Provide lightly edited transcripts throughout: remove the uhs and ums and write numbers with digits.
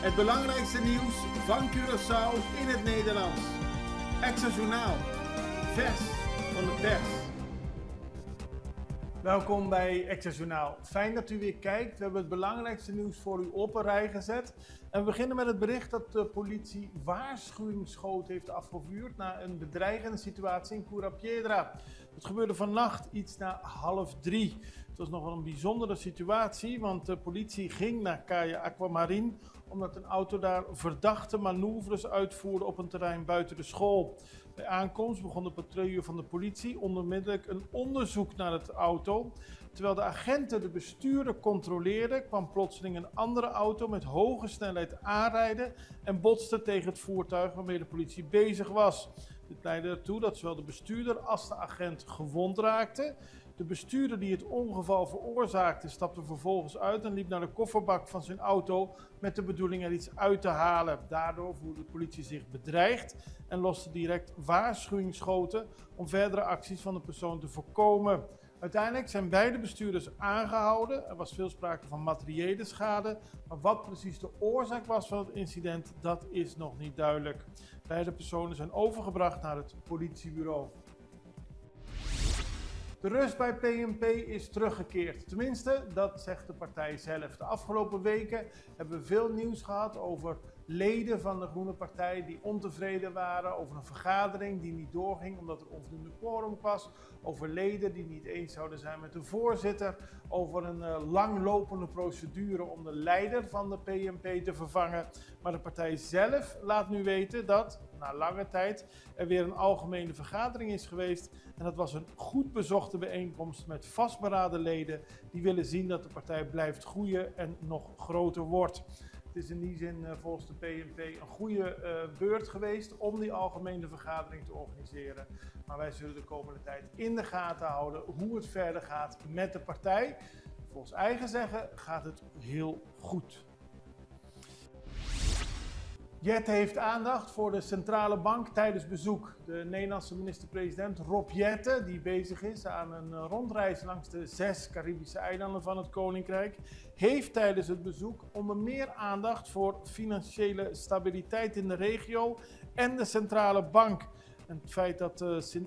Het belangrijkste nieuws van Curaçao in het Nederlands. Extra Journaal, vers van de pers. Welkom bij Extra Journaal. Fijn dat u weer kijkt. We hebben het belangrijkste nieuws voor u op een rij gezet. En we beginnen met het bericht dat de politie waarschuwingsschoten heeft afgevuurd na een bedreigende situatie in Cura Piedra. Het gebeurde vannacht iets na 2:30. Het was nog wel een bijzondere situatie, want de politie ging naar Calle Aquamarine omdat een auto daar verdachte manoeuvres uitvoerde op een terrein buiten de school. Bij aankomst begon de patrouille van de politie onmiddellijk een onderzoek naar de auto. Terwijl de agenten de bestuurder controleerden, kwam plotseling een andere auto met hoge snelheid aanrijden en botste tegen het voertuig waarmee de politie bezig was. Dit leidde ertoe dat zowel de bestuurder als de agent gewond raakten. De bestuurder die het ongeval veroorzaakte stapte vervolgens uit en liep naar de kofferbak van zijn auto met de bedoeling er iets uit te halen. Daardoor voelde de politie zich bedreigd en loste direct waarschuwingsschoten om verdere acties van de persoon te voorkomen. Uiteindelijk zijn beide bestuurders aangehouden. Er was veel sprake van materiële schade, maar wat precies de oorzaak was van het incident, dat is nog niet duidelijk. Beide personen zijn overgebracht naar het politiebureau. De rust bij PNP is teruggekeerd. Tenminste, dat zegt de partij zelf. De afgelopen weken hebben we veel nieuws gehad over leden van de Groene Partij die ontevreden waren over een vergadering die niet doorging omdat er onvoldoende quorum was. Over leden die niet eens zouden zijn met de voorzitter. Over een langlopende procedure om de leider van de PNP te vervangen. Maar de partij zelf laat nu weten dat, na lange tijd, er weer een algemene vergadering is geweest. En dat was een goed bezochte bijeenkomst met vastberaden leden die willen zien dat de partij blijft groeien en nog groter wordt. Het is in die zin volgens de PNP een goede beurt geweest om die algemene vergadering te organiseren. Maar wij zullen de komende tijd in de gaten houden hoe het verder gaat met de partij. Volgens eigen zeggen gaat het heel goed. Jette heeft aandacht voor de centrale bank tijdens bezoek. De Nederlandse minister-president Rob Jette, die bezig is aan een rondreis langs de 6 Caribische eilanden van het Koninkrijk, heeft tijdens het bezoek onder meer aandacht voor financiële stabiliteit in de regio en de centrale bank. En het feit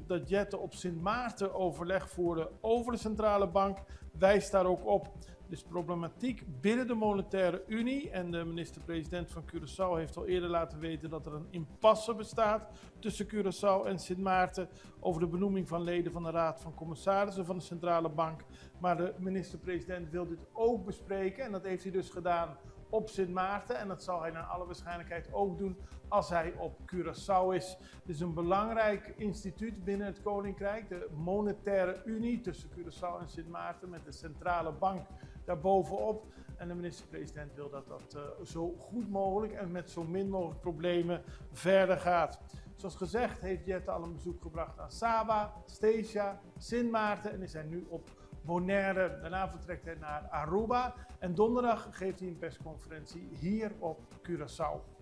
dat Jette op Sint Maarten overleg voerde over de centrale bank wijst daar ook op. Dus problematiek binnen de Monetaire Unie en de minister-president van Curaçao heeft al eerder laten weten dat er een impasse bestaat tussen Curaçao en Sint Maarten over de benoeming van leden van de Raad van Commissarissen van de Centrale Bank. Maar de minister-president wil dit ook bespreken en dat heeft hij dus gedaan op Sint Maarten en dat zal hij naar alle waarschijnlijkheid ook doen als hij op Curaçao is. Het is een belangrijk instituut binnen het Koninkrijk, de Monetaire Unie tussen Curaçao en Sint Maarten met de centrale bank daarbovenop. En de minister-president wil dat dat zo goed mogelijk en met zo min mogelijk problemen verder gaat. Zoals gezegd heeft Jette al een bezoek gebracht aan Saba, Stesia, Sint Maarten en is hij nu op Bonaire. Daarna vertrekt hij naar Aruba en donderdag geeft hij een persconferentie hier op Curaçao.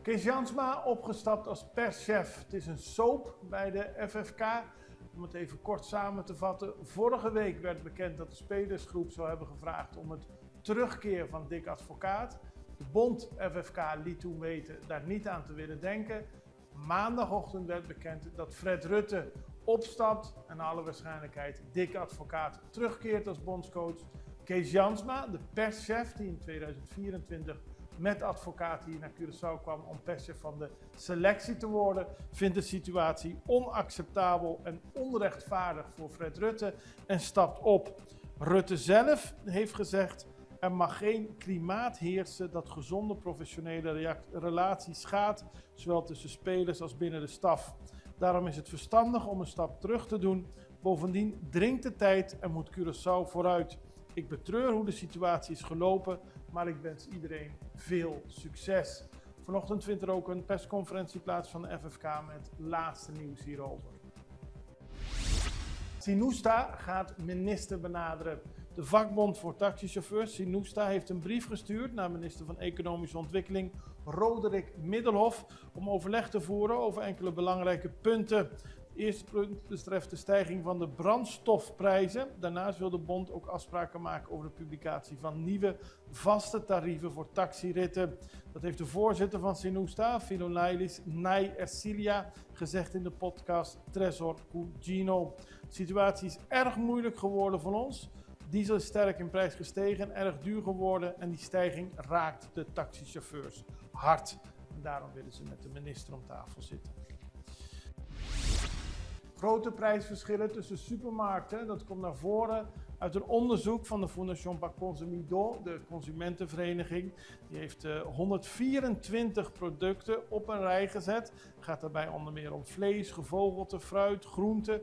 Kees Jansma opgestapt als perschef. Het is een soap bij de FFK. Om het even kort samen te vatten. Vorige week werd bekend dat de spelersgroep zou hebben gevraagd om het terugkeer van Dick Advocaat. De bond FFK liet toen weten daar niet aan te willen denken. Maandagochtend werd bekend dat Fred Rutte opstapt en naar alle waarschijnlijkheid Dick Advocaat terugkeert als bondscoach. Kees Jansma, de perschef die in 2024 met Advocaat hier naar Curaçao kwam om perschef van de selectie te worden, vindt de situatie onacceptabel en onrechtvaardig voor Fred Rutte en stapt op. Rutte zelf heeft gezegd: er mag geen klimaat heersen dat gezonde professionele relaties schaadt, zowel tussen spelers als binnen de staf. Daarom is het verstandig om een stap terug te doen. Bovendien dringt de tijd en moet Curaçao vooruit. Ik betreur hoe de situatie is gelopen, maar ik wens iedereen veel succes. Vanochtend vindt er ook een persconferentie plaats van de FFK met laatste nieuws hierover. Sinusta gaat minister benaderen. De vakbond voor taxichauffeurs, Sinusta, heeft een brief gestuurd naar minister van Economische Ontwikkeling Roderick Middelhoff om overleg te voeren over enkele belangrijke punten. Eerste punt betreft de stijging van de brandstofprijzen. Daarnaast wil de bond ook afspraken maken over de publicatie van nieuwe vaste tarieven voor taxiritten. Dat heeft de voorzitter van Sinusta, Philonailis Nai Ercilia, gezegd in de podcast Tresor Cugino. De situatie is erg moeilijk geworden voor ons. Diesel is sterk in prijs gestegen, erg duur geworden en die stijging raakt de taxichauffeurs hard. En daarom willen ze met de minister om tafel zitten. Grote prijsverschillen tussen supermarkten, dat komt naar voren uit een onderzoek van de Fondation Pas Consumidor, de consumentenvereniging. Die heeft 124 producten op een rij gezet. Het gaat daarbij onder meer om vlees, gevogelte, fruit, groenten.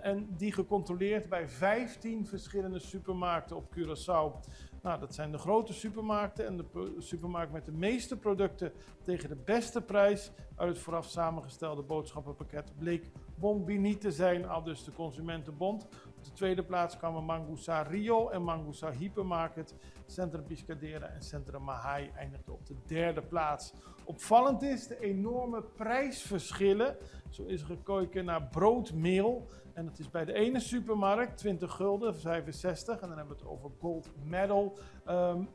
En die gecontroleerd bij 15 verschillende supermarkten op Curaçao. Nou, dat zijn de grote supermarkten en de supermarkt met de meeste producten tegen de beste prijs. Uit het vooraf samengestelde boodschappenpakket bleek Bombini te zijn, aldus de Consumentenbond. Op de tweede plaats kwamen Mangusa Rio en Mangusa Hypermarket. Centrum Piscadera en Centrum Mahai eindigden op de derde plaats. Opvallend is de enorme prijsverschillen. Zo is er gekeken naar broodmeel. En dat is bij de ene supermarkt 20 gulden, 65. En dan hebben we het over Gold Medal,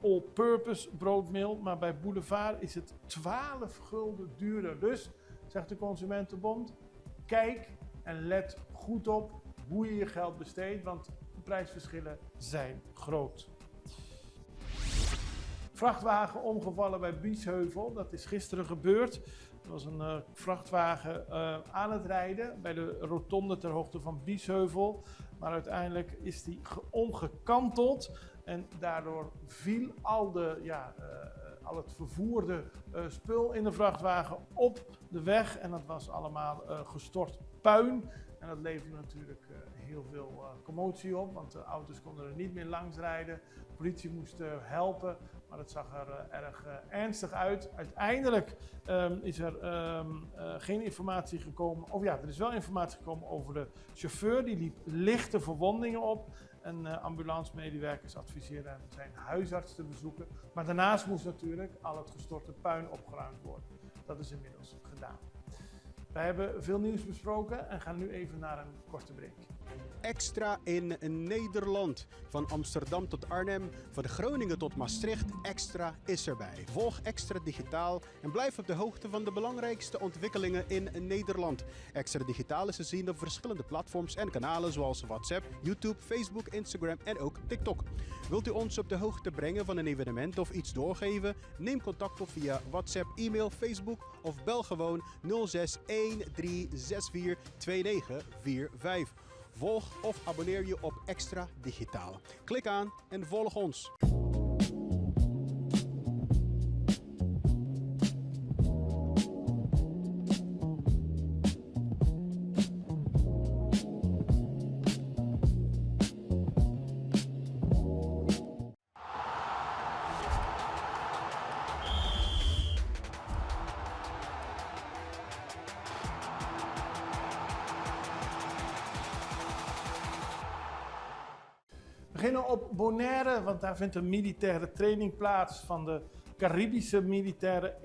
all-purpose broodmeel. Maar bij Boulevard is het 12 gulden duurder. Dus, zegt de Consumentenbond, kijk en let goed op hoe je je geld besteedt, want de prijsverschillen zijn groot. Vrachtwagen omgevallen bij Biesheuvel, dat is gisteren gebeurd. Er was een vrachtwagen aan het rijden bij de rotonde ter hoogte van Biesheuvel. Maar uiteindelijk is die omgekanteld en daardoor viel al het vervoerde spul in de vrachtwagen op de weg. En dat was allemaal gestort puin. En dat leverde natuurlijk heel veel commotie op, want de auto's konden er niet meer langs rijden. De politie moest helpen, maar het zag er erg ernstig uit. Uiteindelijk is er geen informatie gekomen, of ja, er is wel informatie gekomen over de chauffeur. Die liep lichte verwondingen op. En ambulancemedewerkers adviseren hem zijn huisarts te bezoeken. Maar daarnaast moest natuurlijk al het gestorte puin opgeruimd worden. Dat is inmiddels gedaan. Wij hebben veel nieuws besproken en gaan nu even naar een korte break. Extra in Nederland. Van Amsterdam tot Arnhem, van Groningen tot Maastricht, Extra is erbij. Volg Extra Digitaal en blijf op de hoogte van de belangrijkste ontwikkelingen in Nederland. Extra Digitaal is te zien op verschillende platforms en kanalen zoals WhatsApp, YouTube, Facebook, Instagram en ook TikTok. Wilt u ons op de hoogte brengen van een evenement of iets doorgeven? Neem contact op via WhatsApp, e-mail, Facebook of bel gewoon 06 1364 2945. Volg of abonneer je op Extra Digitaal. Klik aan en volg ons. We beginnen op Bonaire, want daar vindt een militaire training plaats van de Caribische militaire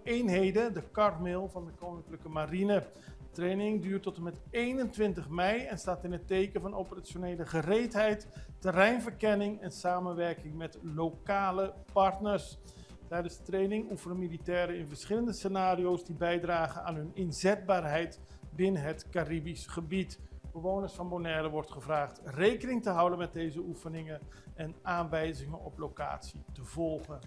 eenheden, de CARMIL van de Koninklijke Marine. De training duurt tot en met 21 mei en staat in het teken van operationele gereedheid, terreinverkenning en samenwerking met lokale partners. Tijdens de training oefenen militairen in verschillende scenario's die bijdragen aan hun inzetbaarheid binnen het Caribisch gebied. Bewoners van Bonaire wordt gevraagd rekening te houden met deze oefeningen en aanwijzingen op locatie te volgen.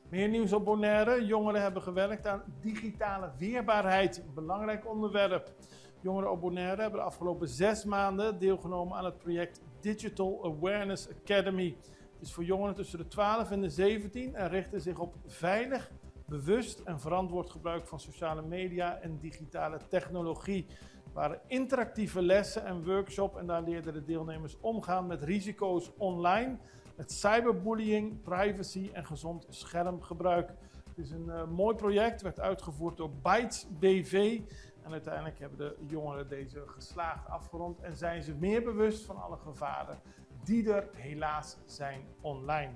Meer nieuws op Bonaire. Jongeren hebben gewerkt aan digitale weerbaarheid, een belangrijk onderwerp. Jongeren op Bonaire hebben de afgelopen 6 maanden deelgenomen aan het project Digital Awareness Academy. Het is voor jongeren tussen de 12 en de 17 en richtte zich op veilig, bewust en verantwoord gebruik van sociale media en digitale technologie. Er waren interactieve lessen en workshops en daar leerden de deelnemers omgaan met risico's online, met cyberbullying, privacy en gezond schermgebruik. Het is een mooi project, werd uitgevoerd door Bytes BV en uiteindelijk hebben de jongeren deze geslaagd afgerond en zijn ze meer bewust van alle gevaren die er helaas zijn online.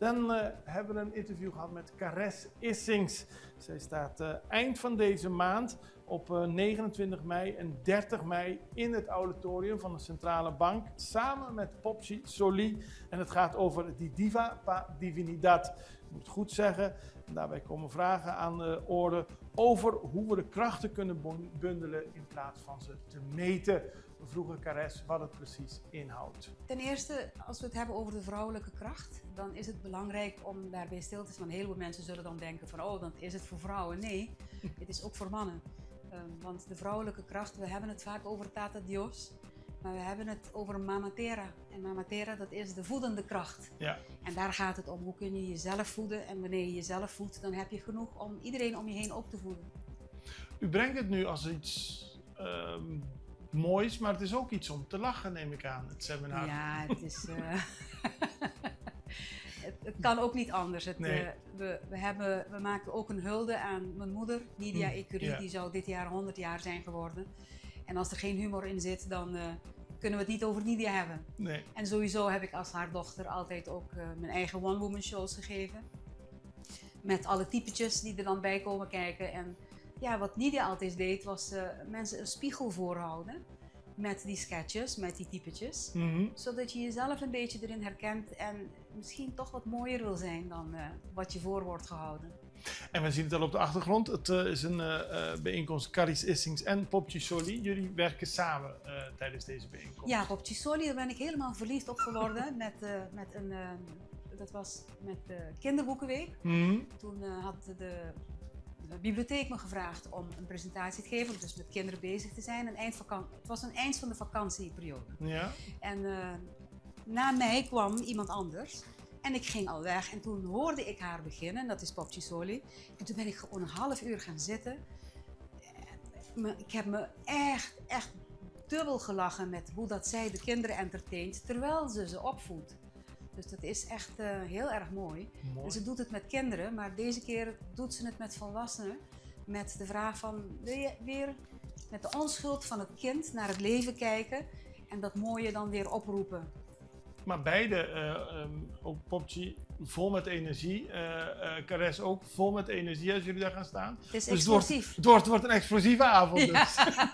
Dan hebben we een interview gehad met Cares Issings. Zij staat eind van deze maand op 29 mei en 30 mei in het auditorium van de Centrale Bank samen met Popchi Soli. En het gaat over die diva pa divinidad. Ik moet het goed zeggen. En daarbij komen vragen aan de orde over hoe we de krachten kunnen bundelen in plaats van ze te meten. We vroegen Cares wat het precies inhoudt. Ten eerste, als we het hebben over de vrouwelijke kracht, dan is het belangrijk om daarbij stil te staan. Heel veel mensen zullen dan denken van, oh, dan is het voor vrouwen. Nee, het is ook voor mannen. Want de vrouwelijke kracht, we hebben het vaak over Tata Dios, maar we hebben het over Mama Terra. En Mama Terra, dat is de voedende kracht. Ja. En daar gaat het om, hoe kun je jezelf voeden? En wanneer je jezelf voedt, dan heb je genoeg om iedereen om je heen ook te voeden. U brengt het nu als iets moois, maar het is ook iets om te lachen, neem ik aan, het seminar. Ja, het is... Het kan ook niet anders. Nee. We maken ook een hulde aan mijn moeder, Nidia Ecurie. Ja. Die zou dit jaar 100 jaar zijn geworden. En als er geen humor in zit, dan kunnen we het niet over Nidia hebben. Nee. En sowieso heb ik als haar dochter altijd ook mijn eigen one-woman shows gegeven. Met alle typetjes die er dan bij komen kijken. En ja, wat Nidia altijd deed, was mensen een spiegel voorhouden. Met die sketches, met die typetjes. Zodat je jezelf een beetje erin herkent en misschien toch wat mooier wil zijn dan wat je voor wordt gehouden. En we zien het al op de achtergrond. Het is een bijeenkomst Cares Issings en Popchi Soli. Jullie werken samen tijdens deze bijeenkomst. Ja, Popchi Soli, daar ben ik helemaal verliefd op geworden. Dat was met de Kinderboekenweek. Toen had de bibliotheek me gevraagd om een presentatie te geven, dus met kinderen bezig te zijn. Het was een eind van de vakantieperiode. Ja. En na mij kwam iemand anders en ik ging al weg. En toen hoorde ik haar beginnen, dat is Popchi Soli. En toen ben ik gewoon een half uur gaan zitten. Ik heb me echt dubbel gelachen met hoe dat zij de kinderen entertaint, terwijl ze opvoedt. Dus dat is echt heel erg mooi. En ze doet het met kinderen, maar deze keer doet ze het met volwassenen. Met de vraag van, wil je weer met de onschuld van het kind naar het leven kijken en dat mooie dan weer oproepen. Maar beide, ook Popchi, vol met energie. Cares ook vol met energie als jullie daar gaan staan. Het is dus explosief. Het wordt een explosieve avond dus. Ja.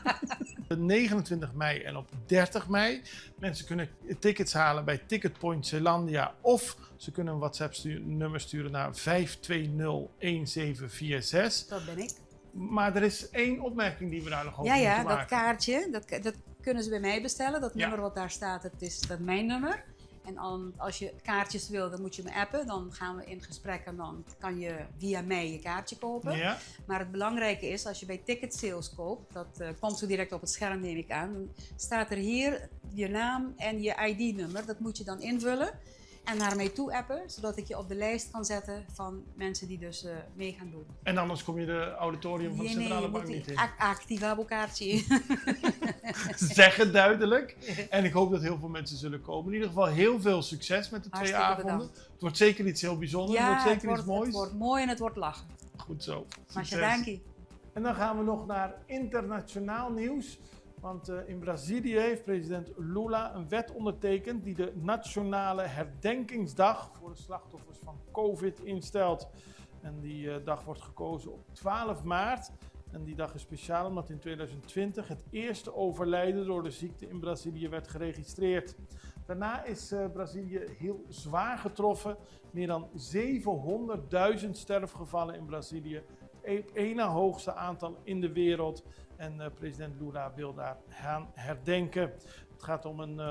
29 mei en op 30 mei. Mensen kunnen tickets halen bij Ticketpoint Zeelandia of ze kunnen een WhatsApp-nummer sturen naar 5201746. Dat ben ik. Maar er is één opmerking die we daar nog over Ja, moeten maken. dat kaartje, dat kunnen ze bij mij bestellen. Dat nummer wat daar staat, dat is mijn nummer. En als je kaartjes wil, dan moet je me appen. Dan gaan we in gesprek en dan kan je via mij je kaartje kopen. Ja. Maar het belangrijke is, als je bij ticket sales koopt, dat komt zo direct op het scherm neem ik aan. Dan staat er hier je naam en je ID-nummer. Dat moet je dan invullen en naar mij toe appen, zodat ik je op de lijst kan zetten van mensen die dus mee gaan doen. En anders kom je de auditorium van de Centrale Bank niet in. Activabo kaartje. Zeg het duidelijk. En ik hoop dat heel veel mensen zullen komen. In ieder geval heel veel succes met de twee avonden. Bedankt. Het wordt zeker iets heel bijzonders. Ja, het wordt zeker iets moois. Het wordt mooi en het wordt lachen. Goed zo. Maar Succes. dankie. En dan gaan we nog naar internationaal nieuws. Want in Brazilië heeft president Lula een wet ondertekend die de nationale herdenkingsdag voor de slachtoffers van COVID instelt. En die dag wordt gekozen op 12 maart. En die dag is speciaal omdat in 2020 het eerste overlijden door de ziekte in Brazilië werd geregistreerd. Daarna is Brazilië heel zwaar getroffen. Meer dan 700.000 sterfgevallen in Brazilië. Het ene hoogste aantal in de wereld. En president Lula wil daar gaan herdenken. Het gaat om een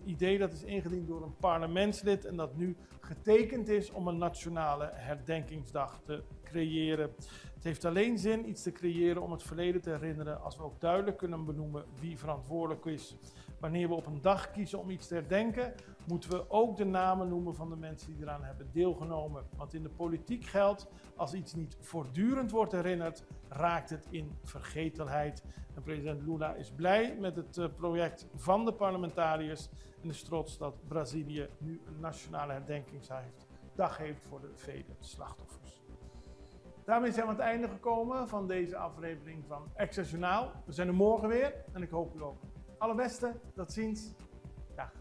idee dat is ingediend door een parlementslid en dat nu getekend is om een nationale herdenkingsdag te creëren. Het heeft alleen zin iets te creëren om het verleden te herinneren als we ook duidelijk kunnen benoemen wie verantwoordelijk is. Wanneer we op een dag kiezen om iets te herdenken, moeten we ook de namen noemen van de mensen die eraan hebben deelgenomen. Want in de politiek geldt, als iets niet voortdurend wordt herinnerd, raakt het in vergetelheid. En president Lula is blij met het project van de parlementariërs en is trots dat Brazilië nu een nationale herdenkingsdag heeft voor de vele slachtoffers. Daarmee zijn we aan het einde gekomen van deze aflevering van Extra Journaal. We zijn er morgen weer en ik hoop u ook. Allerbeste, tot ziens. Dag.